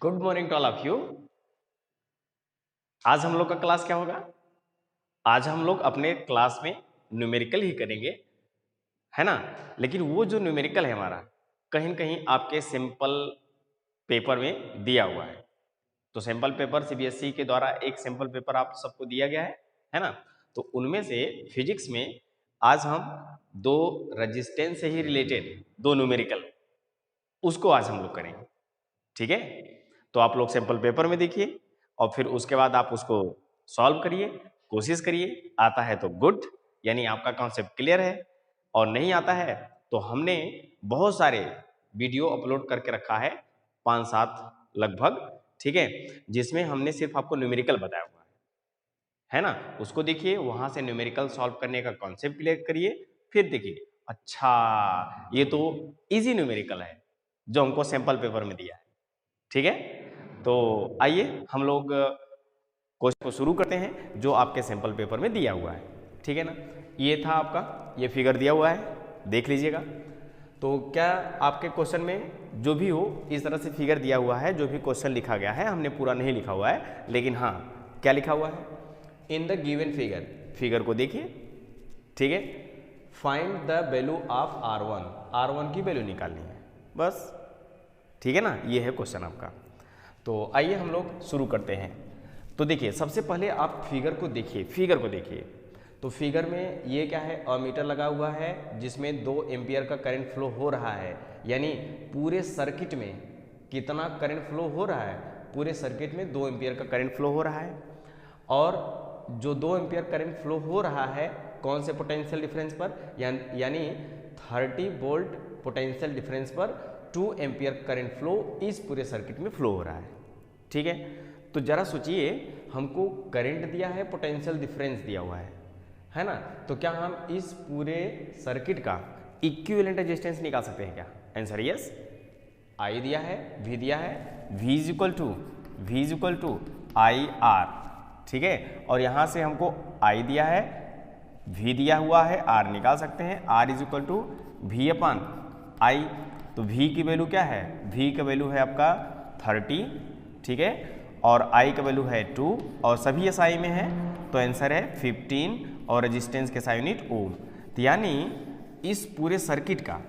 Good morning to all of you. आज हम लोग का क्लास क्या होगा? आज हम लोग अपने क्लास में न्यूमेरिकल ही करेंगे, है ना। लेकिन वो जो न्यूमेरिकल है हमारा कहीं न कहीं आपके सिंपल पेपर में दिया हुआ है। तो सैंपल पेपर सीबीएसई के द्वारा एक सैंपल पेपर आप सबको दिया गया है ना। तो उनमें से फिजिक्स में आज हम दो रेजिस्टेंस से ही रिलेटेड दो न्यूमेरिकल उसको आज हम लोग करेंगे, ठीक है। तो आप लोग सैंपल पेपर में देखिए और फिर उसके बाद आप उसको सॉल्व करिए, कोशिश करिए। आता है तो गुड, यानी आपका कॉन्सेप्ट क्लियर है, और नहीं आता है तो हमने बहुत सारे वीडियो अपलोड करके रखा है, 5-7 लगभग, ठीक है, जिसमें हमने सिर्फ आपको न्यूमेरिकल बताया हुआ है ना। उसको देखिए, वहां से न्यूमेरिकल सॉल्व करने का कॉन्सेप्ट क्लियर करिए, फिर देखिए अच्छा ये तो इजी न्यूमेरिकल है जो हमको सैंपल पेपर में दिया है, ठीक है। तो आइए हम लोग क्वेश्चन को शुरू करते हैं जो आपके सैंपल पेपर में दिया हुआ है, ठीक है ना। ये था आपका, ये फिगर दिया हुआ है, देख लीजिएगा। तो क्या आपके क्वेश्चन में जो भी हो इस तरह से फिगर दिया हुआ है, जो भी क्वेश्चन लिखा गया है, हमने पूरा नहीं लिखा हुआ है, लेकिन हाँ क्या लिखा हुआ है, in the given figure, figure को देखिए, ठीक है। Find the value of R1, R1 की वैल्यू निकालनी है बस, ठीक है ना। ये है क्वेश्चन आपका। तो आइए हम लोग शुरू करते हैं। तो देखिए सबसे पहले आप फिगर को देखिए, फिगर को देखिए। तो फिगर में ये क्या है, अमीटर लगा हुआ है जिसमें 2 एम्पियर का करंट फ्लो हो रहा है, यानी पूरे सर्किट में कितना करंट फ्लो हो रहा है, पूरे सर्किट में 2 एम्पियर का करंट फ्लो हो रहा है। और जो 2 एम्पियर करंट फ्लो हो रहा है कौन से पोटेंशियल डिफरेंस पर, यानी 30 वोल्ट पोटेंशियल डिफरेंस पर 2 एम्पियर करंट फ्लो इस पूरे सर्किट में फ्लो हो रहा है, ठीक है। तो जरा सोचिए, हमको करंट दिया है, पोटेंशियल डिफरेंस दिया हुआ है ना। तो क्या हम इस पूरे सर्किट का इक्विवेलेंट रेजिस्टेंस निकाल सकते हैं क्या? Answer yes. आई दिया है, वी दिया है, V is equal to I R, ठीक है। और यहां से हमको I दिया है, V दिया हुआ है, R निकाल सकते हैं, R is equal to V upon I। तो V की वैल्यू क्या है, V का वैल्यू है आपका 30, ठीक है, और I का वैल्यू है 2, और सभी SI में है तो आंसर है 15, और रेजिस्टेंस के SI यूनिट ओम। तो यानी इस पूरे सर्किट का,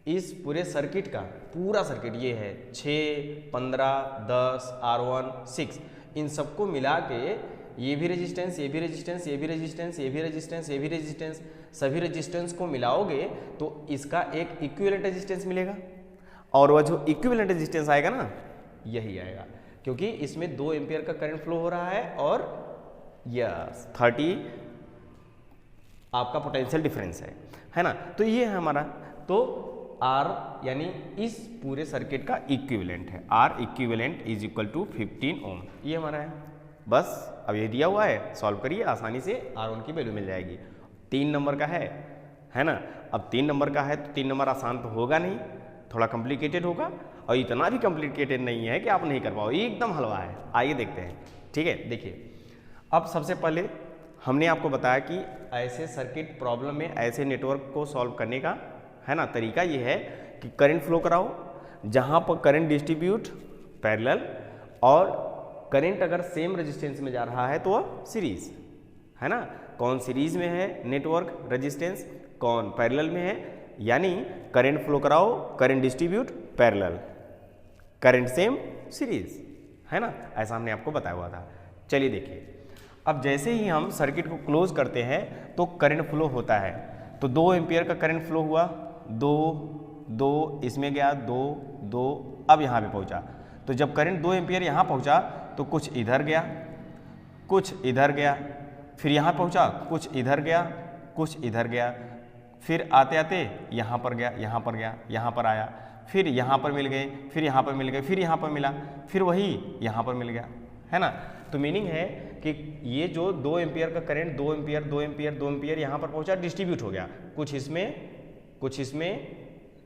इस पूरे सर्किट का पूरा सर्किट ये है 6, 15, 10, R1, 6, इन सबको मिला के ये भी रेजिस्टेंस, ये भी रेजिस्टेंस, ये भी रेजिस्टेंस, ये भी रेजिस्टेंस, ये भी रेजिस्टेंस, सभी रेजिस्टेंस को मिलाओगे तो इसका एक इक्विवेलेंट रेजिस्टेंस मिलेगा। और वह जो इक्विवेलेंट रेजिस्टेंस आएगा ना, यही आएगा, क्योंकि इसमें 2 एम्पियर का करंट फ्लो हो रहा है और यस 30 आपका पोटेंशियल डिफरेंस है ना। तो ये है हमारा, तो R यानी इस पूरे सर्किट का इक्विवेलेंट है, R equivalent is equal to 15 ohm, ये हमारा है। बस अब ये दिया हुआ है, सॉल्व करिए, आसानी से R1 की वैल्यू मिल जाएगी। 3 नंबर का है ना। अब 3 नंबर का है तो 3 नंबर आसान तो होगा नहीं, थोड़ा कॉम्प्लिकेटेड होगा, और इतना भी कॉम्प्लिकेटेड नहीं है कि आप नहीं कर पाओ, एकदम हलवा है। आइए देखते हैं, ठीक है। देखिए अब सबसे पहले हमने आपको बताया कि ऐसे सर्किट प्रॉब्लम में, ऐसे नेटवर्क को सॉल्व करने का है ना तरीका ये है कि करंट फ्लो कराओ, जहाँ पर करंट डिस्ट्रीब्यूट पैरेलल, और करंट अगर सेम रेजिस्टेंस में जा रहा है तो वह सीरीज, है ना। कौन सीरीज में है नेटवर्क रेजिस्टेंस, कौन पैरेलल में है, यानी करंट फ्लो कराओ, current distribute parallel, current same series, है ना। ऐसा हमने आपको बताया हुआ था। चलिए देखिए, अब जैसे ही हम सर्किट को क्लोज करते हैं तो करंट फ्लो होता है। तो 2 एम्पियर का करंट फ्लो हुआ, 2 इसमें गया, 2 अब यहाँ पे पहुँचा। तो जब करंट 2 एम्पियर यहाँ पहुँचा तो कुछ इधर गया, कुछ इधर गया, फिर यहाँ पहुँचा, कुछ इधर गया, कुछ इधर गया, फिर आते आते यहाँ पर गया, यहाँ पर गया, यहाँ पर आया, फिर यहाँ पर मिल गए, फिर यहाँ पर मिल गए, फिर यहाँ पर मिला, फिर वही यहाँ पर मिल गया, है ना। तो मीनिंग है कि ये जो 2 एम्पियर का करंट 2 एम्पियर 2 एम्पियर 2 एम्पियर यहाँ पर पहुँचा, डिस्ट्रीब्यूट हो गया, कुछ इसमें,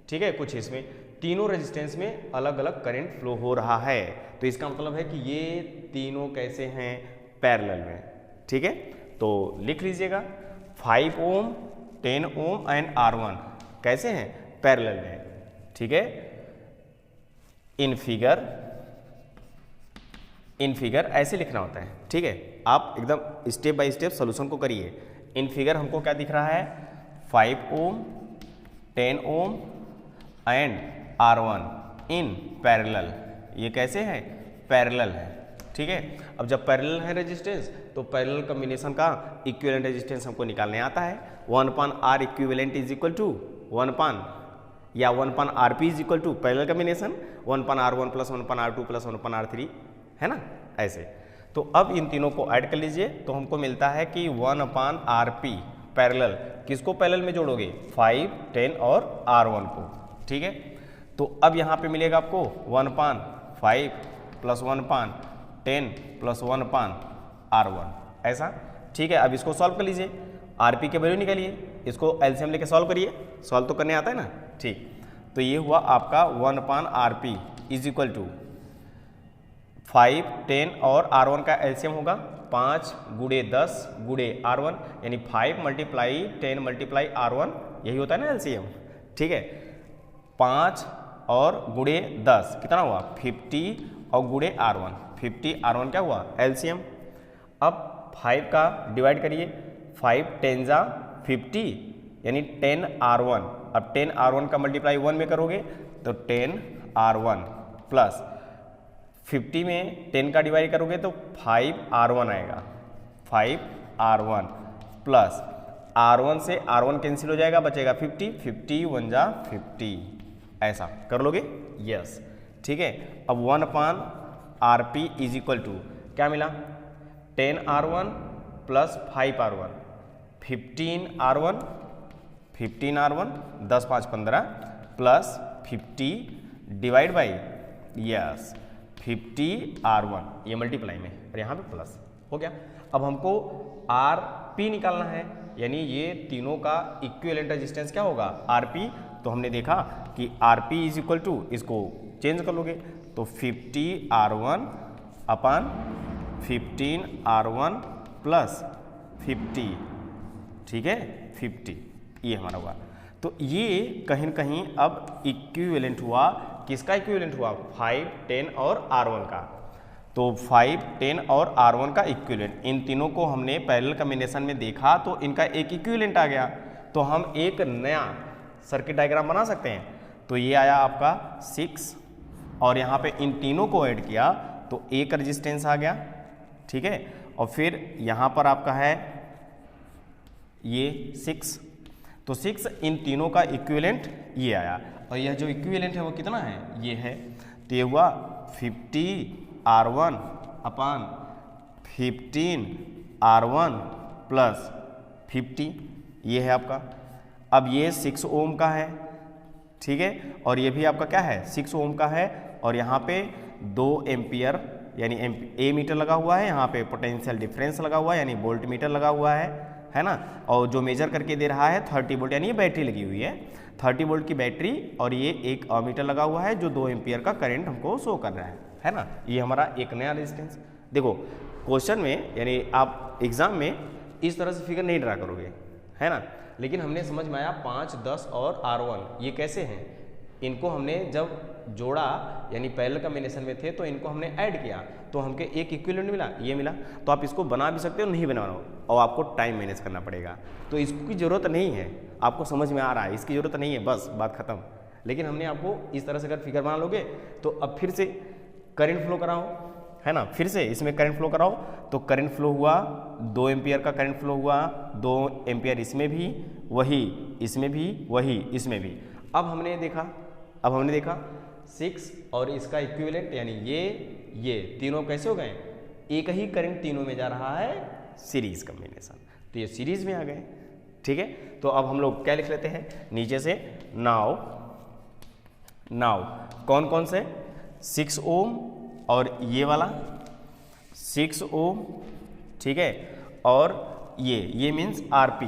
ठीक है, कुछ इसमें, तीनों रेजिस्टेंस में अलग अलग करंट फ्लो हो रहा है। तो इसका मतलब है कि ये तीनों कैसे हैं, पैरेलल में, ठीक है। तो लिख लीजिएगा 5 ओम, 10 ओम एंड R1 कैसे हैं, पैरेलल में, ठीक है। इन फिगर इन फिगर ऐसे लिखना होता है, ठीक है। आप एकदम स्टेप बाय स्टेप सोल्यूशन को करिए। इन फिगर हमको क्या दिख रहा है, 5 ओम, 10 ohm and R1 in parallel. ये कैसे है, पैरेलल है, ठीक है। अब जब पैरेलल है रेजिस्टेंस तो पैरेलल कॉम्बिनेशन का इक्विवेलेंट रेजिस्टेंस हमको निकालने आता है। 1/R equivalent is equal to 1/RP is equal to parallel combination 1/R1 plus 1/R2 plus 1/R3, है ना, ऐसे। तो अब इन तीनों को ऐड कर लीजिए तो हमको मिलता है कि 1/RP पैरेलल, किसको पैरेलल में जोड़ोगे, 5, 10 और R1 को, ठीक है। तो अब यहाँ पे मिलेगा आपको 1/5 प्लस 1/10 प्लस 1/R1, ऐसा, ठीक है। अब इसको सॉल्व कर लीजिए, RP के वैल्यू निकालिए, इसको एलसीएम लेके सॉल्व करिए, सॉल्व तो करने आता है ना, ठीक। तो ये हुआ आपका 1/RP इज इक्वल टू 5, 10 और R1 का एलसीएम होगा 5 गुणे 10 गुणे R1, यानी 5 मल्टीप्लाई 10 मल्टीप्लाई R1, यही होता है ना एलसीएम, ठीक है। 5 और गुणे 10 कितना हुआ, 50 और गुणे R1, 50 R1 क्या हुआ, एलसीएम। अब 5 का डिवाइड करिए, 5 10 जा 50 यानी 10 R1। अब 10 R1 का मल्टीप्लाई 1 में करोगे तो 10 R1 प्लस 50 में 10 का डिवाइड करोगे तो 5 R1 आएगा, 5 R1 प्लस R1 से R1 कैंसिल हो जाएगा, बचेगा 50, 50 1 जा 50, ऐसा कर लोगे, यस, ठीक है। अब 1/RP इज इक्वल टू क्या मिला, 10 R1 plus 5 R1, 15 R1, 10 5 15 plus 50 divide by, yes, 50 R1, ये मल्टीप्लाई में और यहाँ पे प्लस हो गया। अब हमको RP निकालना है, यानी ये तीनों का इक्विवेलेंट रेजिस्टेंस क्या होगा, RP। तो हमने देखा कि RP इज इक्वल टू, इसको चेंज कर लोगे तो 50 R1 अपन 15 R1 प्लस 50, ठीक है, 50, ये हमारा हुआ। तो ये कहीं न कहीं अब इक्विवेलेंट हुआ, किसका इक्विवेलेंट हुआ, 5, 10 और R1 का। तो 5, 10 और R1 का इक्विवेलेंट, इन तीनों को हमने पैरेलल कॉम्बिनेशन में देखा तो इनका एक इक्विवेलेंट आ गया, तो हम एक नया सर्किट डायग्राम बना सकते हैं। तो ये आया आपका 6 और यहाँ पे इन तीनों को ऐड किया तो एक रेजिस्टेंस आ गया, ठीक है। और फिर यहाँ पर आपका है ये 6, तो 6 इन तीनों का इक्विवेलेंट ये आया, और यह जो इक्विवेलेंट है वो कितना है, ये है। तो ये हुआ 50 R1 अपान 15 R1 प्लस 50, ये है आपका। अब ये 6 ओम का है, ठीक है, और ये भी आपका क्या है, 6 ओम का है, और यहाँ पे 2 एम्पियर यानी ए मीटर लगा हुआ है, यहाँ पे पोटेंशियल डिफरेंस लगा हुआ है यानी वोल्ट मीटर लगा हुआ है ना। और जो मेजर करके दे रहा है 30 वोल्ट, यानी ये बैटरी लगी हुई है 30 वोल्ट की बैटरी, और ये एक मीटर लगा हुआ है जो 2 एम्पियर का करंट हमको शो कर रहा है ना। ये हमारा एक नया रेजिस्टेंस। देखो क्वेश्चन में यानी आप एग्जाम में इस तरह से फिगर नहीं ड्रा करोगे, है ना, लेकिन हमने समझ में आया 5, 10 और R1 ये कैसे हैं, इनको हमने जब जोड़ा यानी पैरेलल कॉम्बिनेशन में थे तो इनको हमने ऐड किया तो हमको एक इक्विवेलेंट मिला, ये मिला। तो आप इसको बना भी सकते हो, नहीं बनाना हो, और आपको टाइम मैनेज करना पड़ेगा, तो इसकी ज़रूरत नहीं है, आपको समझ में आ रहा है, इसकी ज़रूरत नहीं है, बस बात खत्म। लेकिन हमने आपको इस तरह से अगर फिगर बना लोगे तो अब फिर से करंट फ्लो कराओ, है ना, फिर से इसमें करंट फ्लो कराओ तो करंट फ्लो हुआ 2 एम्पियर का करंट फ्लो हुआ, 2 एम्पियर इसमें भी, वही इसमें भी, वही इसमें भी। अब हमने देखा 6 और इसका इक्विवेलेंट यानी ये तीनों कैसे हो गए, एक ही करंट तीनों में जा रहा है, सीरीज कॉम्बिनेशन, तो ये सीरीज में आ गए, ठीक है। तो अब हम लोग क्या लिख लेते हैं नीचे से, नाउ कौन कौन से, 6 ओम और ये वाला 6 ओम, ठीक है, और ये मीन्स RP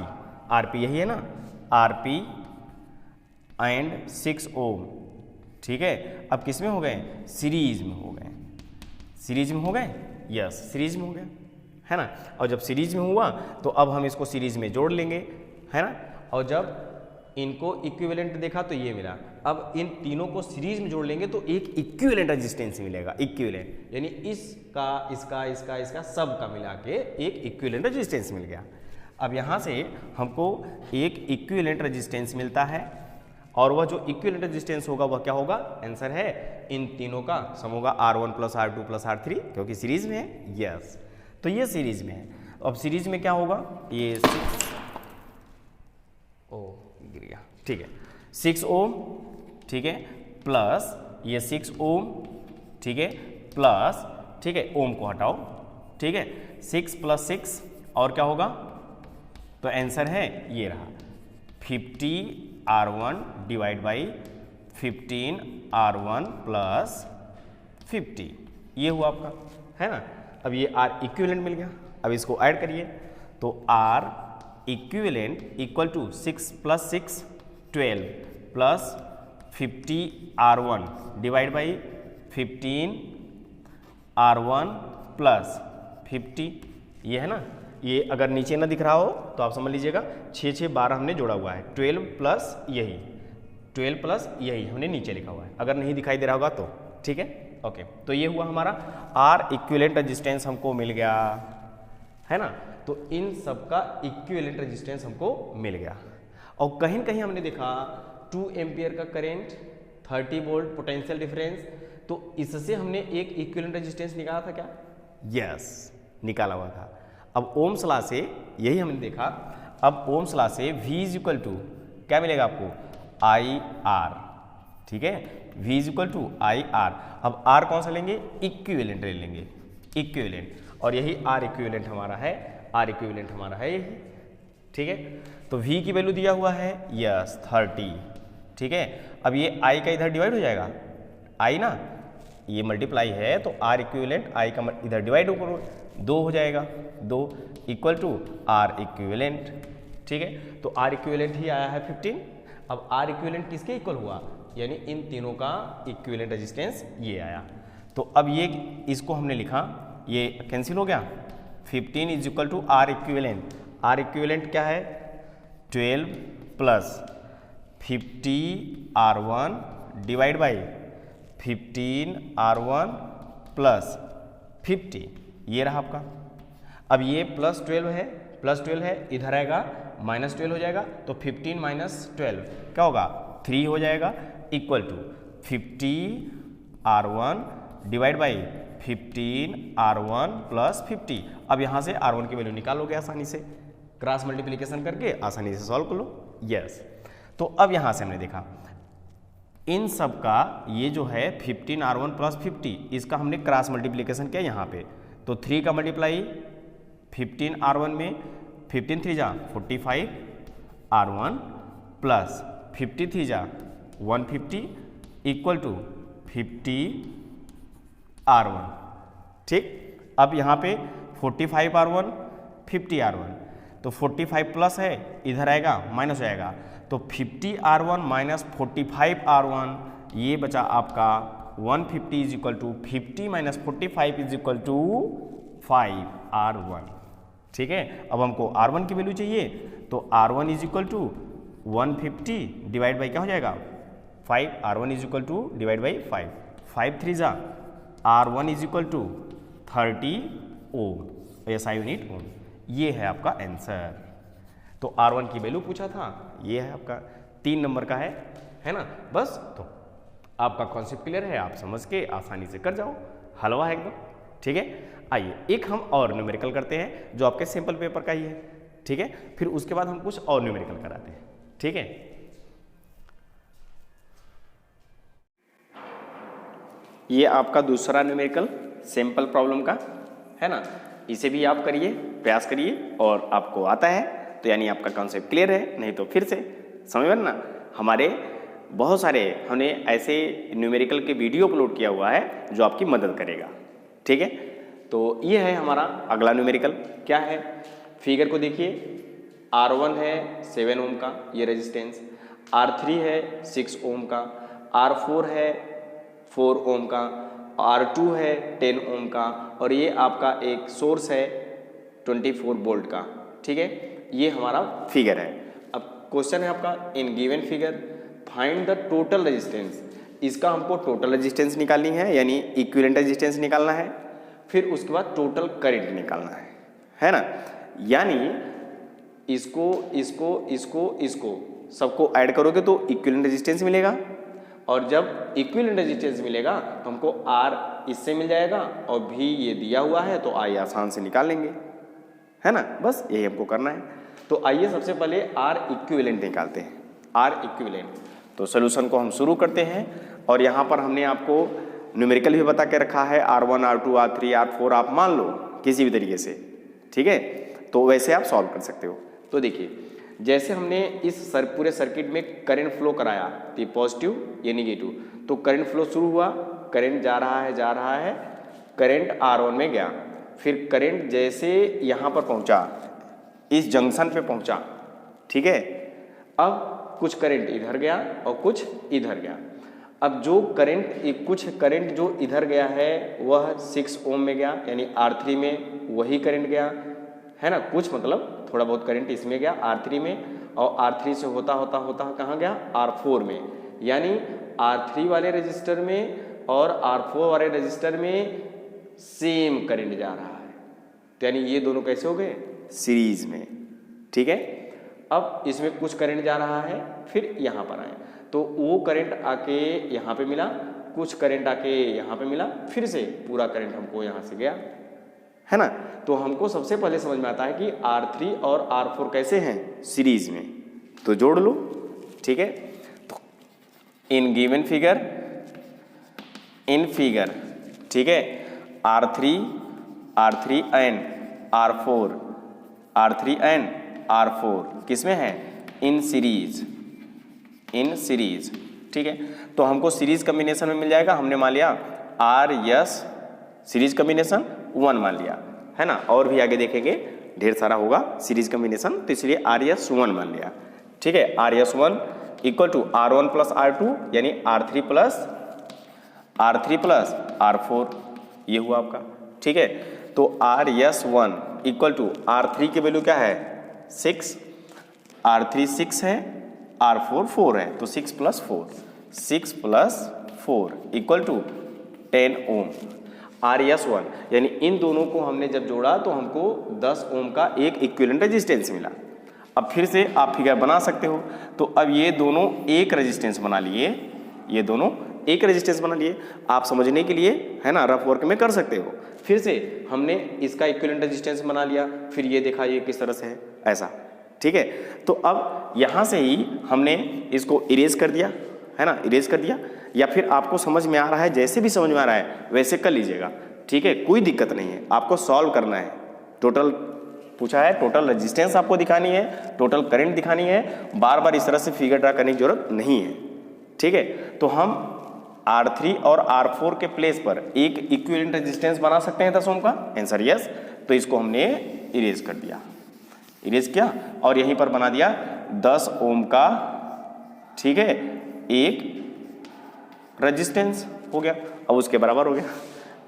यही है ना, RP एंड 6 ओम, ठीक है। अब किस में हो गए, सीरीज में हो गए, यस, सीरीज में हो गया, है ना। और जब सीरीज में हुआ तो अब हम इसको सीरीज में जोड़ लेंगे, है ना। और जब इनको इक्विवेलेंट देखा तो ये मिला, अब इन तीनों को सीरीज में जोड़ लेंगे तो एक इक्विवेलेंट रेजिस्टेंस मिलेगा, इक्विवेलेंट, यानी इसका इसका इसका इसका सब का मिला के एक इक्विवेलेंट रेजिस्टेंस मिल गया। अब यहाँ से हमको एक इक्विवेलेंट रेजिस्टेंस मिलता है और वह जो इक्विवेलेंट रेजिस्टेंस होगा वह क्या होगा, आंसर है इन तीनों का सम होगा R1 plus R2 plus R3, क्योंकि सीरीज में है। यस, तो ये सीरीज में है। अब सीरीज में क्या होगा, ये 6 गिर गया, ठीक है, 6 ओम, ठीक है, प्लस ये 6 ओम, ठीक है, प्लस, ठीक है, ओम को हटाओ, ठीक है, 6 प्लस 6 और क्या होगा, तो आंसर है ये रहा 50R1 divide by 15R1 plus 50, ये हुआ आपका, है ना। अब ये R इक्विवेलेंट मिल गया, अब इसको ऐड करिए तो R equivalent equal to 6 plus 6 12 plus 50R1 divide by 15R1 plus 50, ये है ना। ये अगर नीचे ना दिख रहा हो तो आप समझ लीजिएगा 6 6 12 हमने जोड़ा हुआ है, 12 प्लस यही, 12 प्लस यही हमने नीचे लिखा हुआ है, अगर नहीं दिखाई दे रहा होगा तो, ठीक है, ओके। तो ये हुआ हमारा R इक्विवेलेंट रेजिस्टेंस हमको मिल गया, है ना। तो इन सब का इक्विवेलेंट रेजिस्टेंस हमको मिल गया। और कहीं कहीं हमने देखा 2 एम्पियर का करेंट, 30 वोल्ट पोटेंशियल डिफरेंस, तो इससे हमने एक इक्विवेलेंट रेजिस्टेंस निकाला था क्या, यस, निकाला हुआ था। अब ओम्स लॉ से यही हमने देखा, अब ओम्स लॉ से V इज इक्वल टू क्या मिलेगा आपको, IR, ठीक है, V is equal to IR। अब R कौन सा लेंगे, इक्विवेलेंट ले लेंगे, इक्विवेलेंट, और यही R इक्विवेलेंट हमारा है, R इक्विवेलेंट हमारा है यही, ठीक है। तो V की वैल्यू दिया हुआ है, यस 30, ठीक है। अब ये I का इधर डिवाइड हो जाएगा, I ना, ये मल्टीप्लाई है तो R इक्विवेलेंट I का इधर डिवाइड करो, 2 हो जाएगा, 2 इक्वल टू R इक्विवेलेंट, ठीक है। तो R इक्विवेलेंट ही आया है 15। अब R इक्विवेलेंट किसके इक्वल हुआ, यानी इन तीनों का इक्विवेलेंट रेजिस्टेंस ये आया। तो अब ये इसको हमने लिखा, ये कैंसिल हो गया, 15 is equal to R equivalent. R equivalent क्या है, 12 plus 50R1 divide by 15R1 plus 50, ये रहा आपका। अब ये प्लस 12 है, इधर आएगा माइनस 12 हो जाएगा, तो 15 माइनस 12 क्या होगा, 3 हो जाएगा, equal to 50R1 divide by 15R1 plus 50। अब यहाँ से R1 की वैल्यू निकालोगे आसानी से, क्रॉस मल्टीप्लिकेशन करके आसानी से सॉल्व कर लो, यस। तो अब यहाँ से हमने देखा इन सब का ये जो है 15R1 प्लस 50, इसका हमने क्रॉस मल्टीप्लिकेशन किया यहाँ पे, तो 3 का मल्टीप्लाई 15R1 में, 15 3 जा 45R1 प्लस 53 जा 150 इक्वल टू 50R1, ठीक। अब यहाँ पे 45R1 50R1, तो 45 प्लस है, इधर आएगा माइनस हो जाएगा, तो 50R1 माइनस 45R1, ये बचा आपका 150 is equal to 50 minus 45 is equal to 5R1, ठीक है। अब हमको R1 की वैल्यू चाहिए, तो R1 is equal to 150 divide by क्या हो जाएगा 5, R1 is equal to divide by 5, 5 3 जा R1 is equal to 30 ohm, SI unit ohm, ये है आपका आंसर। तो R1 की वैल्यू पूछा था, ये है आपका 3 नंबर का है ना। बस तो आपका कॉन्सेप्ट क्लियर है, आप समझ के आसानी से कर जाओ, हलवा है एकदम, ठीक है। आइए एक हम और न्यूमेरिकल करते हैं जो आपके सिंपल पेपर का ही है, ठीक है, फिर उसके बाद हम कुछ और न्यूमेरिकल कराते हैं, ठीक है। ये आपका दूसरा न्यूमेरिकल सिंपल प्रॉब्लम का है ना, इसे भी आप करिए, प्रयास करिए, और आपको आता है तो यानी आपका कॉन्सेप्ट क्लियर है, नहीं तो फिर से समझ में ना। हमारे बहुत सारे हमने ऐसे न्यूमेरिकल के वीडियो अपलोड किया हुआ है जो आपकी मदद करेगा, ठीक है। तो ये है हमारा अगला न्यूमेरिकल, क्या है, फिगर को देखिए, R1 है 7 ओम का ये रेजिस्टेंस, R3 है 6 ओम का, R4 है 4 ओम का, R2 है 10 ओम का, और ये आपका एक सोर्स है 24 वोल्ट का, ठीक है। ये हमारा फिगर है। अब क्वेश्चन है आपका, in given figure find the total resistance, इसका हमको टोटल रेजिस्टेंस निकालनी है, यानी इक्विवेलेंट रेजिस्टेंस निकालना है, फिर उसके बाद टोटल करंट निकालना है ना। यानी इसको सबको ऐड करोगे तो इक्विवेलेंट रेजिस्टेंस मिलेगा, और जब इक्विवेलेंट रेजिस्टेंस मिलेगा तो हमको R इससे मिल जाएगा और V ये दिया हुआ है तो I आसान से निकाल लेंगे, है ना। बस यही हमको करना है। तो आइए सबसे पहले R इक्विवेलेंट निकालते हैं, R इक्विवेलेंट। तो सोल्यूशन को हम शुरू करते हैं, और यहाँ पर हमने आपको न्यूमेरिकल भी बता के रखा है, R1 R2 R3 R4 आप मान लो किसी भी तरीके से, ठीक है। तो वैसे आप सॉल्व कर सकते हो। तो देखिए, जैसे हमने इस पूरे सर्किट में करंट फ्लो कराया, तो पॉजिटिव ये निगेटिव, तो करंट फ्लो शुरू हुआ, करंट जा रहा है, करंट R1 में गया, फिर करंट जैसे यहाँ पर पहुँचा, इस जंक्शन पे पहुँचा, ठीक है। अब कुछ करंट इधर गया और कुछ इधर गया। अब जो कुछ करंट जो इधर गया है वह 6 ओम में गया, यानी R3 में वही करंट गया, है ना। कुछ मतलब थोड़ा बहुत करंट इसमें गया R3 में, और R3 से होता कहाँ गया, R4 में, यानी R3 वाले रजिस्टर में और R4 वाले रजिस्टर में सेम करंट जा रहा है, तो यानी ये दोनों कैसे हो गए, सीरीज में, ठीक है। अब इसमें कुछ करंट जा रहा है, फिर यहाँ पर आए तो वो करंट आके यहाँ पे मिला, कुछ करंट आके यहाँ पे मिला, फिर से पूरा करंट हमको यहाँ से गया, है ना। तो हमको सबसे पहले समझ में आता है कि R3 और R4 कैसे हैं, सीरीज में, तो जोड़ लो, ठीक है। तो इन गिवन फिगर, ठीक है, R3 एंड R4 किसमें है, इन सीरीज, ठीक है। तो हमको सीरीज कम्बिनेशन में मिल जाएगा, हमने मान लिया RS सीरीज कम्बिनेशन 1 मान लिया, है ना। और भी आगे देखेंगे ढेर सारा होगा सीरीज कम्बिनेशन, तो इसलिए RS 1 मान लिया, ठीक है। RS 1 equal to R1 plus R2, यानी R3 प्लस R4, ये हुआ आपका, ठीक है। तो RS 1 इक्वल टू R3 की वैल्यू क्या है, 6, R3 6 है, R4 4 है, तो 6 plus 4 equal to 10 ohm. RS 1 यानी इन दोनों को हमने जब जोड़ा तो हमको 10 ओम का एक इक्विवेलेंट रेजिस्टेंस मिला। अब फिर से आप फिगर बना सकते हो, तो अब ये दोनों एक रेजिस्टेंस बना लिए, आप समझने के लिए, है ना, रफ वर्क में कर सकते हो। फिर से हमने इसका इक्विवेलेंट रेजिस्टेंस बना लिया, फिर ये देखा ये किस तरह से है, ऐसा, ठीक है। तो अब यहाँ से ही हमने इसको इरेज कर दिया, है ना, या फिर आपको समझ में आ रहा है, जैसे भी समझ में आ रहा है वैसे कर लीजिएगा, ठीक है, कोई दिक्कत नहीं है। आपको सॉल्व करना है, टोटल पूछा है, टोटल रेजिस्टेंस आपको दिखानी है, टोटल करंट दिखानी है, बार बार इस तरह से फिगर ड्रा करने की जरूरत नहीं है, ठीक है। तो हम R3 और R4 के प्लेस पर एक इक्विवेलेंट रेजिस्टेंस बना सकते हैं 10 ओम का, आंसर यस। तो इसको हमने इरेज कर दिया, और यहीं पर बना दिया 10 ओम का, ठीक है, एक रेजिस्टेंस हो गया, अब उसके बराबर हो गया,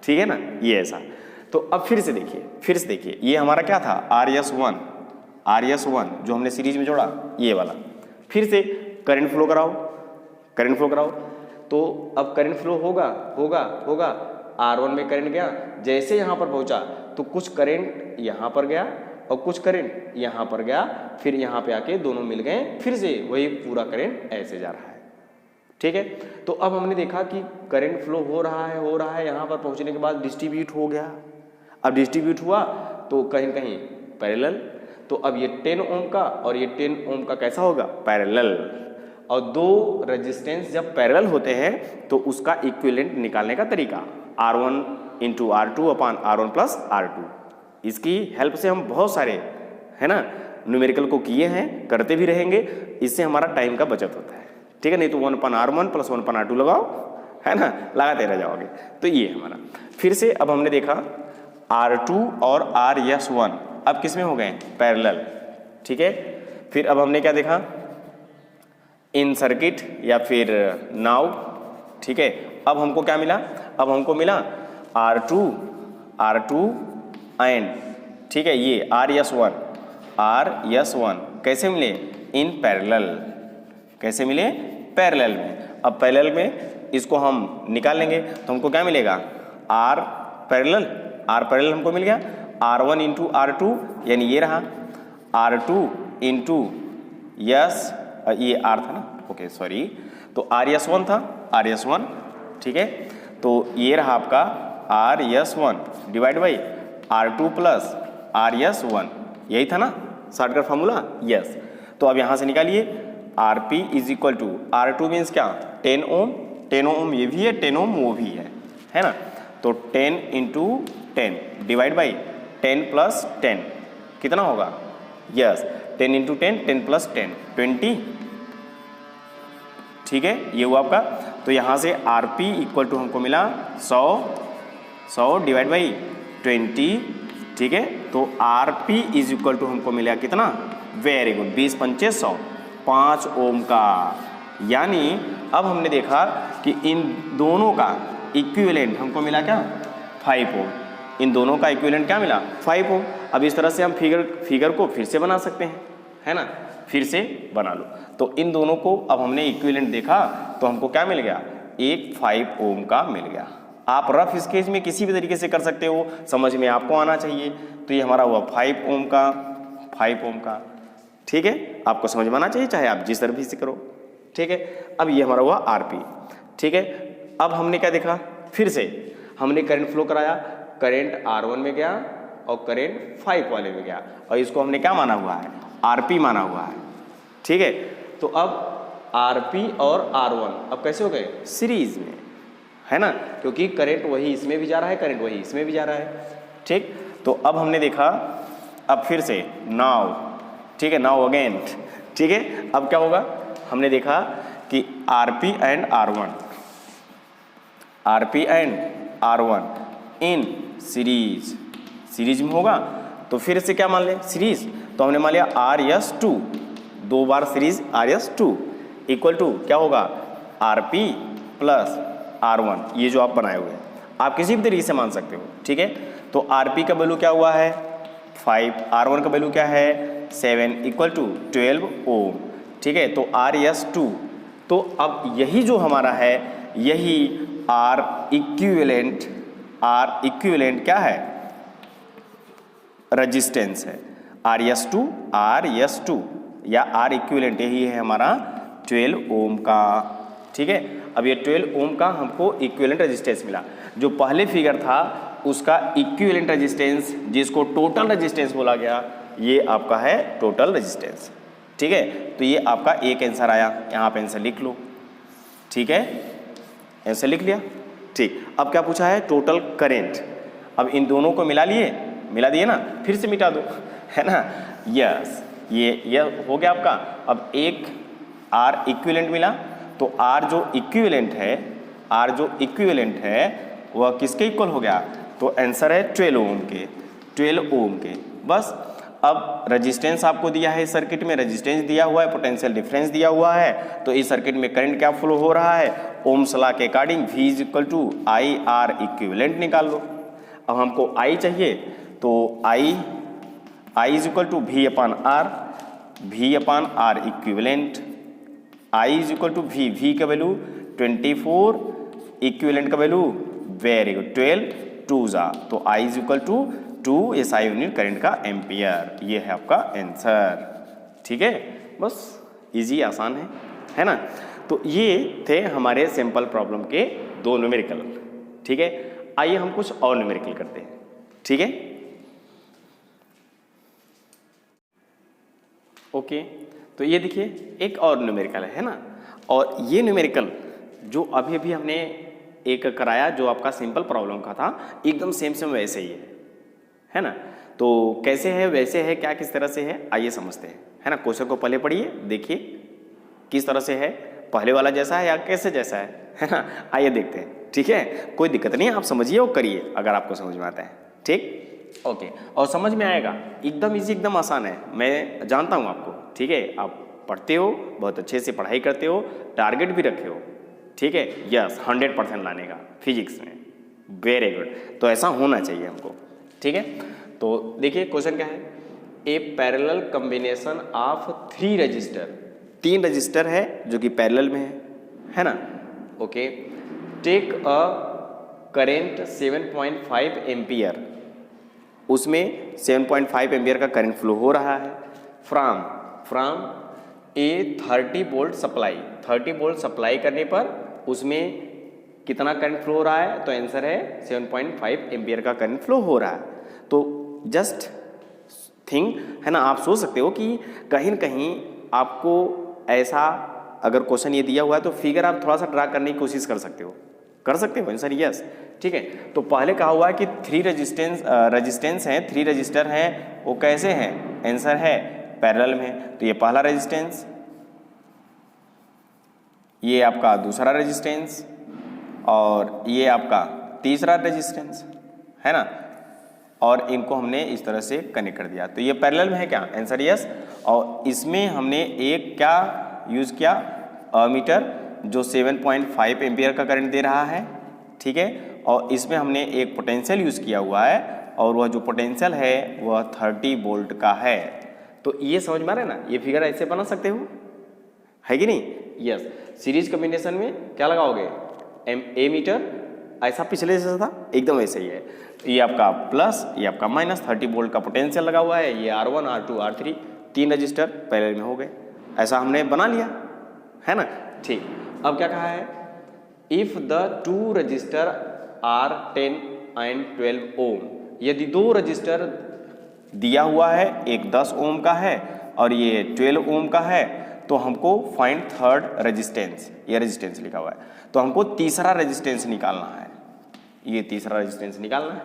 ठीक है ना, ये ऐसा। तो अब फिर से देखिए, ये हमारा क्या था, RS 1 जो हमने सीरीज में जोड़ा, ये वाला। फिर से करंट फ्लो कराओ, तो अब करंट फ्लो होगा, R1 में करंट गया, जैसे यहाँ पर पहुँचा तो कुछ करंट यहाँ पर गया और कुछ करंट यहाँ पर गया, फिर यहाँ पे आके दोनों मिल गए, फिर से वही पूरा करंट ऐसे जा रहा है, ठीक है। तो अब हमने देखा कि करंट फ्लो हो रहा है, यहाँ पर पहुँचने के बाद डिस्ट्रीब्यूट हो गया। अब डिस्ट्रीब्यूट हुआ तो कहीं पैरेलल, तो अब ये 10 ओम का और ये 10 ओम का कैसा होगा, पैरेलल। और दो रेजिस्टेंस जब पैरेलल होते हैं तो उसका इक्विवेलेंट निकालने का तरीका R1 इंटू R2 अपान R1 प्लस R2, इसकी हेल्प से हम बहुत सारे, है ना, न्यूमेरिकल को किए हैं, करते भी रहेंगे, इससे हमारा टाइम का बचत होता है, ठीक है। नहीं तो 1/R1 प्लस 1/R2 लगाओ, है ना, लगाते रह जाओगे। तो ये हमारा, फिर से अब हमने देखा R2 और RS 1 अब किस में हो गए, पैरेलल, ठीक है। फिर अब हमने क्या देखा, इन सर्किट या फिर नाउ, ठीक है। अब हमको क्या मिला, अब हमको मिला R2 एंड, ठीक है, ये RS 1 कैसे मिले, इन पैरेलल, कैसे मिले, पैरेलल में। अब पैरेलल में इसको हम निकाल लेंगे तो हमको क्या मिलेगा, आर पैरेलल हमको मिल गया R1 इंटू R2, यानी ये रहा R2 इंटू यस, ये R था ना, ओके सॉरी, तो RS1 था, RS1, ठीक है। तो ये रहा आपका RS1 divide by R2 plus RS1, यही था ना शॉर्टकट फार्मूला, यस। तो अब यहाँ से निकालिए RP is equal to R2 means क्या, 10 ओम, 10 ओम ये भी है, 10 ओम वो भी है ना। तो 10 इंटू 10 डिवाइड बाई 10 प्लस 10 कितना होगा, यस 10 इंटू 10, 10 प्लस 10 20, ठीक है, ये हुआ आपका। तो यहाँ से RP इक्वल टू हमको मिला 100 डिवाइड बाई 20, ठीक है। तो RP इज इक्वल टू हमको मिला कितना, वेरी गुड, 20 पंचे 100, 5 ओम का। यानी अब हमने देखा कि इन दोनों का इक्विवेलेंट हमको मिला क्या, 5 ओम। इन दोनों का इक्विवेलेंट क्या मिला, 5 ओम। अब इस तरह से हम फिगर को फिर से बना सकते हैं, है ना, फिर से बना लो। तो इन दोनों को अब हमने इक्विवेलेंट देखा तो हमको क्या मिल गया, एक 5 ओम का मिल गया। आप रफ स्केच में किसी भी तरीके से कर सकते हो, समझ में आपको आना चाहिए। तो ये हमारा हुआ 5 ओम का, ठीक है, आपको समझ में आना चाहिए चाहे आप जिस तरह भी से करो, ठीक है। अब ये हमारा हुआ RP, ठीक है। अब हमने क्या देखा, फिर से हमने करंट फ्लो कराया, करंट R1 में गया और करंट 5 वाले में गया, और इसको हमने क्या माना हुआ है, RP माना हुआ है, ठीक है। तो अब RP और R1 अब कैसे हो गए, सीरीज में, है ना, क्योंकि करंट वही इसमें भी जा रहा है, करंट वही इसमें भी जा रहा है, ठीक। तो अब हमने देखा, अब फिर से नाउ, ठीक है, नाउ अगेन, ठीक है। अब क्या होगा, हमने देखा कि RP and R1 in series में होगा। तो फिर से क्या मान ले, सीरीज, तो हमने मान लिया RS2, 2 bar series RS2 equal to क्या होगा, RP प्लस R1, ये जो आप बनाए हुए हैं आप किसी भी तरीके से मान सकते हो, ठीक है। तो RP का वैल्यू क्या हुआ है 5, R1 का वैल्यू क्या है 7 इक्वल टू 12 ओम, ठीक है। तो RS2, तो अब यही जो हमारा है, यही R इक्विवेलेंट क्या है, रेजिस्टेंस है, RS2 या R इक्विवेलेंट यही है हमारा 12 ओम का, ठीक है। अब ये 12 ओम का हमको इक्विवेलेंट रेजिस्टेंस मिला। जो पहले फिगर था उसका इक्विवेलेंट रेजिस्टेंस, जिसको टोटल रेजिस्टेंस बोला गया, ये आपका है टोटल रेजिस्टेंस, ठीक है। तो ये आपका एक आंसर आया, यहाँ पे आंसर लिख लो, ठीक है, आंसर लिख लिया, ठीक। अब क्या पूछा है, टोटल करेंट। अब इन दोनों को मिला दिए ना, फिर से मिटा दो, है ना, यस, ये हो गया आपका। अब एक R इक्विवेलेंट मिला, तो R जो इक्विवेलेंट है वह किसके इक्वल हो गया, तो आंसर है 12 ओम के, बस। अब रेजिस्टेंस आपको दिया है, इस सर्किट में रेजिस्टेंस दिया हुआ है, पोटेंशियल डिफरेंस दिया हुआ है, तो इस सर्किट में करंट क्या फ्लो हो रहा है, ओम्स लॉ के according V is equal to IR equivalent निकाल लो। अब हमको I चाहिए, तो I is equal to V upon R equivalent, I is equal to V का वैल्यू 24, इक्विवेलेंट का वैल्यू वेरी गुड 12 2 जा, तो I is equal to 2 SI unit current का एम्पियर, ये है आपका आंसर, ठीक है। बस इजी आसान है ना। तो ये थे हमारे सिंपल प्रॉब्लम के 2 न्यूमेरिकल, ठीक है। आइए हम कुछ और न्यूमेरिकल करते हैं, ठीक है, ओके। तो ये देखिए एक और न्यूमेरिकल है ना, और ये न्यूमेरिकल जो अभी हमने एक कराया, जो आपका सिंपल प्रॉब्लम का था, एकदम सेम वैसे ही है ना। तो कैसे है, वैसे है, क्या किस तरह से है, आइए समझते हैं, है ना। क्वेश्चन को पहले पढ़िए, देखिए किस तरह से है, पहले वाला जैसा है या कैसे जैसा है ना। आइए देखते हैं, ठीक है, कोई दिक्कत नहीं है, आप समझिए और करिए अगर आपको समझ में आता है, ठीक, ओके। और समझ में आएगा, एकदम इजी, एकदम आसान है, मैं जानता हूँ आपको, ठीक है। आप पढ़ते हो, बहुत अच्छे से पढ़ाई करते हो, टारगेट भी रखे हो, ठीक है, यस 100% लाने का फिजिक्स में, वेरी गुड। तो ऐसा होना चाहिए हमको, ठीक है। तो देखिए क्वेश्चन क्या है, a parallel combination of 3 register 3 register है जो कि पैरेलल में है ना। Okay, take a current 7.5 ampere, उसमें 7.5 एम्पियर का करंट फ्लो हो रहा है from a 30 volt supply. 30 volt supply करने पर उसमें कितना करंट फ्लो हो रहा है, तो आंसर है 7.5 एम्पियर का करंट फ्लो हो रहा है। तो जस्ट थिंक है ना, आप सोच सकते हो कि कहीं न कहीं आपको ऐसा अगर क्वेश्चन ये दिया हुआ है तो फिगर आप थोड़ा सा ड्रा करने की कोशिश कर सकते हो, आंसर यस। ठीक है, तो पहले कहा हुआ है कि 3 रजिस्टेंस हैं, 3 रजिस्टर हैं, वो कैसे हैं, आंसर है पैरेलल में। तो ये पहला रेजिस्टेंस, ये आपका दूसरा रेजिस्टेंस और ये आपका तीसरा रेजिस्टेंस है ना, और इनको हमने इस तरह से कनेक्ट कर दिया। तो ये पैरेलल में है क्या, आंसर यस। और इसमें हमने एक क्या यूज़ किया, अमीटर, जो 7.5 एम्पियर का करंट दे रहा है। ठीक है, और इसमें हमने एक पोटेंशियल यूज़ किया हुआ है और वह जो पोटेंशियल है वह 30 वोल्ट का है। तो ये समझ में आ रहा है ना, ये फिगर ऐसे बना सकते हो, है कि नहीं, यस। सीरीज कॉम्बिनेशन में क्या लगाओगे, ए मीटर, ऐसा पिछले जैसा था एकदम वैसे ही है। ये आपका प्लस, ये आपका माइनस, 30 वोल्ट का पोटेंशियल लगा हुआ है, ये R1 R2 R3 3 register parallel में हो गए, ऐसा हमने बना लिया है ना। ठीक, अब क्या कहा है, if the 2 resistor R 10 and 12 ohm, यदि 2 रजिस्टर दिया हुआ है, एक 10 ओम का है और ये 12 ओम का है, तो हमको फाइंड थर्ड रेजिस्टेंस, ये रेजिस्टेंस लिखा हुआ है, तो हमको तीसरा रेजिस्टेंस निकालना है, ये तीसरा रेजिस्टेंस निकालना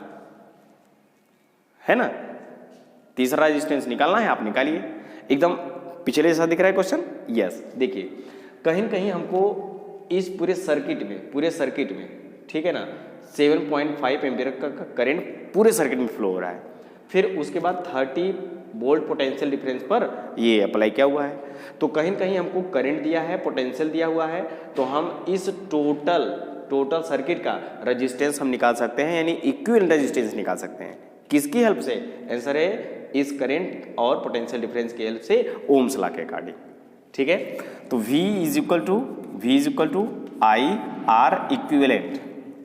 है ना, तीसरा रेजिस्टेंस निकालना है, आप निकालिए। एकदम पिछले जैसा दिख रहा है क्वेश्चन, यस। देखिए कहीं न कहीं हमको इस पूरे सर्किट में ठीक है ना 7.5 एम्पियर का करंट पूरे सर्किट में फ्लो हो रहा है, फिर उसके बाद 30 वोल्ट पोटेंशियल डिफरेंस पर ये अप्लाई किया हुआ है। तो कहीं न कहीं हमको करंट दिया है, पोटेंशियल दिया हुआ है, तो हम इस टोटल सर्किट का रेजिस्टेंस हम निकाल सकते हैं, यानी इक्विवेलेंट रेजिस्टेंस निकाल सकते हैं। किसकी हेल्प से, आंसर है इस करंट और पोटेंशियल डिफरेंस की हेल्प से, ओम्स लॉ के अकॉर्डिंग। ठीक है, तो V is equal to I R equivalent.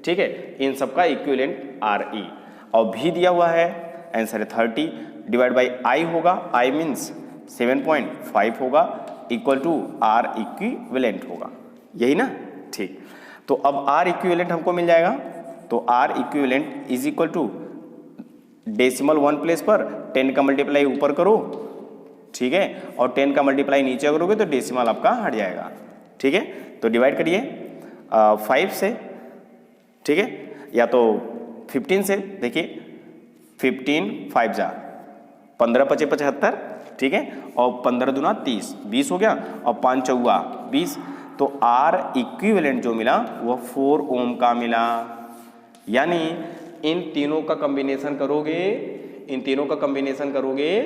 ठीक है, इन सबका इक्विवेलेंट RE, और V दिया हुआ है, आंसर है 30 डिवाइड बाई I होगा, I मीन्स 7.5 होगा, इक्वल टू R इक्विवेलेंट होगा, यही ना। ठीक, तो अब R इक्विवेलेंट हमको मिल जाएगा, तो R equivalent is equal to decimal 1 place पर 10 का मल्टीप्लाई ऊपर करो, ठीक है, और 10 का मल्टीप्लाई नीचे करोगे तो डेसिमल आपका हट जाएगा। ठीक है, तो डिवाइड करिए 5 से, ठीक है, या तो 15 से, देखिए 15 5 जा 15 पचे 75, ठीक है, और 15 दूना 30, 20 हो गया, और 5 चौगा 20, तो R इक्विवेलेंट जो मिला वह 4 ओम का मिला। यानी इन तीनों का कॉम्बिनेशन करोगे,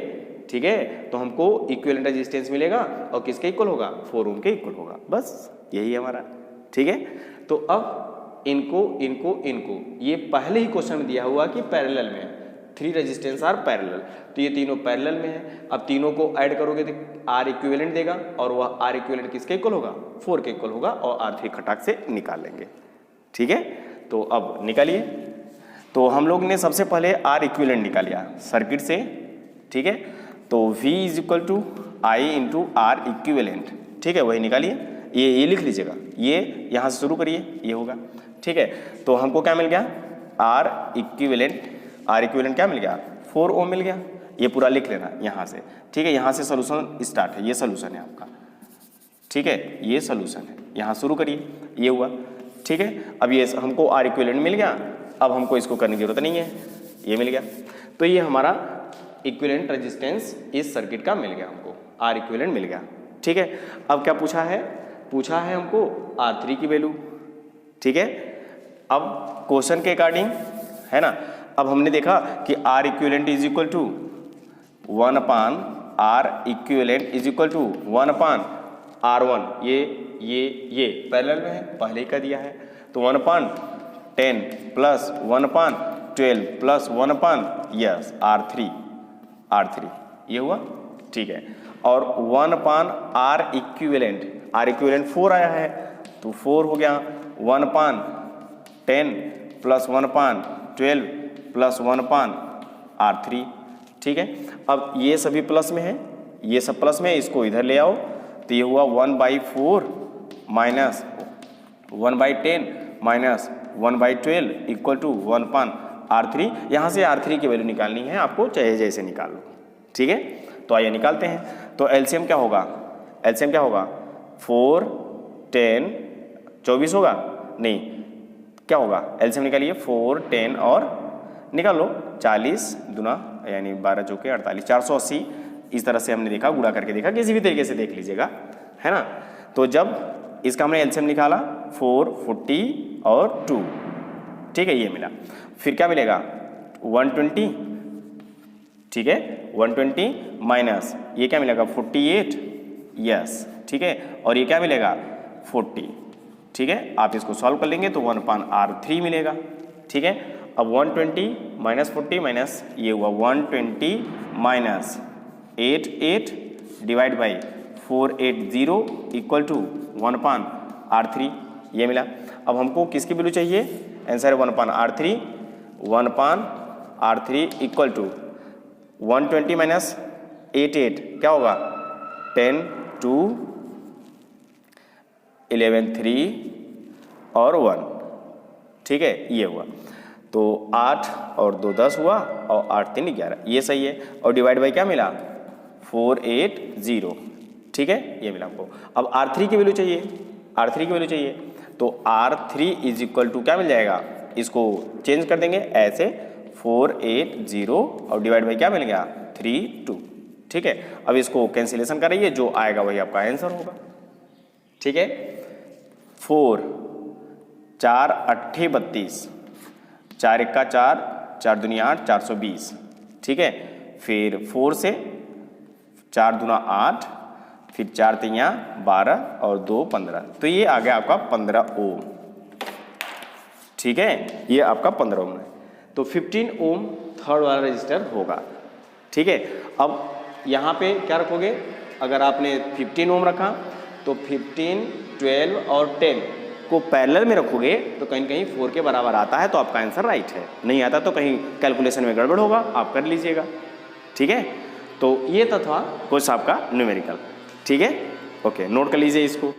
ठीक है, तो हमको इक्विवेलेंट रेजिस्टेंस मिलेगा, और किसके इक्वल होगा, 4 ओम के इक्वल होगा, बस यही है हमारा। ठीक है, तो अब इनको ये पहले ही क्वेश्चन में दिया हुआ कि पैरेलल में 3 रेजिस्टेंस आर पैरेलल, तो ये तीनों पैरेलल में है। अब तीनों को ऐड करोगे तो R इक्विवेलेंट देगा, और वह R इक्विवेलेंट किसके इक्वल होगा, 4 के इक्वल होगा, और R3 खटाक से निकाल लेंगे। ठीक है, तो अब निकालिए। तो हम लोग ने सबसे पहले R इक्विवेलेंट निकाल लिया सर्किट से, ठीक है, तो V is equal to I into R equivalent, ठीक है, वही निकालिए, ये लिख लीजिएगा, ये यहाँ से शुरू करिए, ये होगा। ठीक है, तो हमको क्या मिल गया, R इक्विवेलेंट क्या मिल गया, 4 ओम मिल गया, ये पूरा लिख लेना यहाँ से। ठीक है, यहाँ से सोल्यूशन स्टार्ट है, ये सोल्यूशन है आपका, ठीक है, ये सोल्यूशन है, यहाँ शुरू करिए, ये हुआ। ठीक है, अब ये हमको R इक्विवेलेंट मिल गया, अब हमको इसको करने की जरूरत नहीं है, ये मिल गया। तो ये हमारा इक्विवेलेंट रेजिस्टेंस इस सर्किट का मिल गया, हमको R इक्विवेलेंट मिल गया। ठीक है, अब क्या पूछा है हमको R3 की वैल्यू। ठीक है, अब क्वेश्चन के अकॉर्डिंग है ना, अब हमने देखा कि R equivalent is equal to 1 upon R equivalent is equal to 1 upon R1, ये पैरेलल में है, पहले ही का दिया है, तो 1 अपान 10 प्लस 1 अपान 12 प्लस 1 अपान यस R3, ये हुआ। ठीक है, और 1/R इक्विवेलेंट, R इक्विवेलेंट 4 आया है तो 4 हो गया 1/10 प्लस 1/12 प्लस 1/R3। ठीक है, अब ये सभी प्लस में है, ये सब प्लस में है, इसको इधर ले आओ तो ये हुआ 1/4 minus 1/10 minus 1/12 equal to 1/R3। यहाँ से R3 की वैल्यू निकालनी है आपको, चाहे जैसे निकाल लो। ठीक है, तो आइए निकालते हैं। तो एलसीएम क्या होगा, एलसीएम क्या होगा 4 10 24 होगा, नहीं क्या होगा, एलसीएम निकालिए 4 10 और निकाल लो 40 दूना यानी 12 चौके 48 480। इस तरह से हमने देखा, गुणा करके देखा, किसी भी तरीके से देख लीजिएगा, है ना। तो जब इसका हमने एलसीएम निकाला 4 40 और 2, ठीक है, ये मिला। फिर क्या मिलेगा 120, ठीक है 120 माइनस ये क्या मिलेगा 48, यस ठीक है, और ये क्या मिलेगा 40। ठीक है, आप इसको सॉल्व कर लेंगे तो 1/R3 मिलेगा। ठीक है, अब 120 माइनस 40 माइनस ये हुआ 120 minus 88 divide by 480 equal to 1/R3, ये मिला। अब हमको किसकी वैल्यू चाहिए, आंसर है 1/R3, 1/R3 equal to 120 minus 88 क्या होगा 10 2 11 3 और 1, ठीक है, ये हुआ। तो 8 और 2 10 हुआ और 8 3 11, ये सही है। और डिवाइड बाई क्या मिला 480, ठीक है, ये मिला हमको। अब R3 की वैल्यू चाहिए, R3 की वैल्यू चाहिए, तो R3 इज इक्वल टू क्या मिल जाएगा, इसको चेंज कर देंगे ऐसे 480 और डिवाइड बाई क्या मिल गया 32। ठीक है, अब इसको कैंसिलेशन करिए, जो आएगा वही आपका आंसर होगा। ठीक है, 4 4 8 32, 4 1 4, 4 दूनी 8 420। ठीक है, फिर 4 से 4 दूना 8, फिर 4 3 12 और 2 15, तो ये आ गया आपका 15 ओम। ठीक है, ये आपका 15 ओम है, तो 15 ओम थर्ड वाला रजिस्टर होगा। ठीक है, अब यहाँ पे क्या रखोगे, अगर आपने 15 ओम रखा तो 15 12 और 10 को पैरेलल में रखोगे तो कहीं कहीं 4 के बराबर आता है, तो आपका आंसर राइट है। नहीं आता तो कहीं कैलकुलेशन में गड़बड़ होगा, आप कर लीजिएगा। ठीक है, तो ये तो था कुछ आपका न्यूमेरिकल। ठीक है, ओके, नोट कर लीजिए इसको।